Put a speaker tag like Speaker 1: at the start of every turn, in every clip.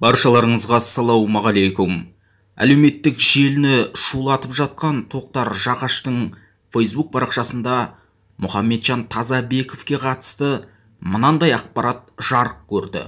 Speaker 1: Баршаларыңызға ассалаумағалейкум. Әлеуметтік желіні шулатып жатқан Тоқтар Жақаштың Facebook парақшасында Мұхамеджан Тазабековке қатысты мынандай ақпарат жарық көрді.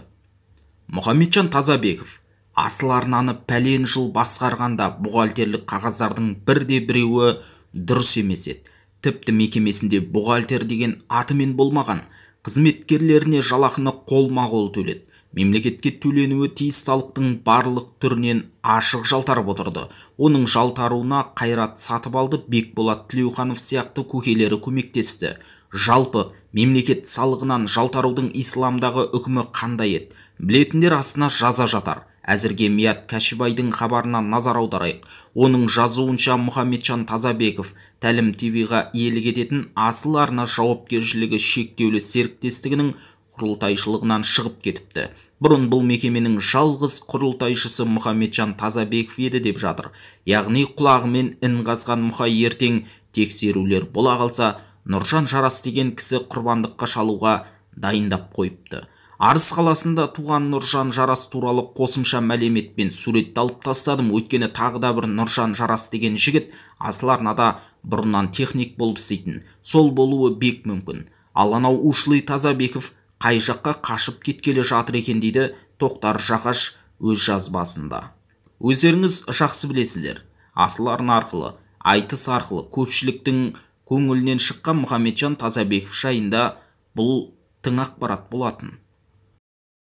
Speaker 1: Мұхамеджан Тазабеков асыл арнаны пәлен жыл басқарғанда бухгалтерлік қағаздардың бірде-біреуі дұрыс емес еді. Тіпті мекемесінде бухгалтер деген атымен болмаған, қызметкерлеріне жалақыны қолма-қол төледі. Мемлекетке төленуі тиіс салықтың барлық түрінен ашық жалтарып отырды. Оның жалтаруына Қайрат Сатыбалды, Бекболат Тілеуханов сияқты көкелері көмектесті. Жалпы мемлекет салығынан жалтарудың исламдағы үкімі қандай еді? Білетіндер астына жаза жатар. Әзірге Мият Кәшібайдың хабарына назар аударайық. Оның жазуынша Мұхамеджан Тазабеков Тәлім ТВ-ға иелік ететін асыл арна жауапкершілігі шектеулі серіктестігінің құрылтайшылығынан шығып кетіпті. Бұрын бұл мекеменің жалғыз құрылтайшысы Мұхамеджан Тазабеков еді деп жатыр. Яғни құлағымен ін қазған Мұхай ертең тексерулер бола қалса, Нұржан Жарас деген кісі құрбандыққа шалуға дайындап қойыпты. Арыс қаласында туған Нұржан Жарас туралы қосымша мәліметпен суретті алып тастадым. Өйткені тағы да бір Нұржан Жарас деген жігіт асыл арнада бұрыннан техник болып істейтін. Сол болуы бек мүмкін. Ал анау Ушлый Тазабеков қай жаққа қашып кеткелі жатыр екен дейді Тоқтар Жақаш өз жазбасында. Өздеріңіз жақсы білесіздер. Асыл арна арқылы, айтыс арқылы көпшіліктің көңілінен шыққан Мұхамеджан Тазабеков жайында бұл тың ақпарат болатын.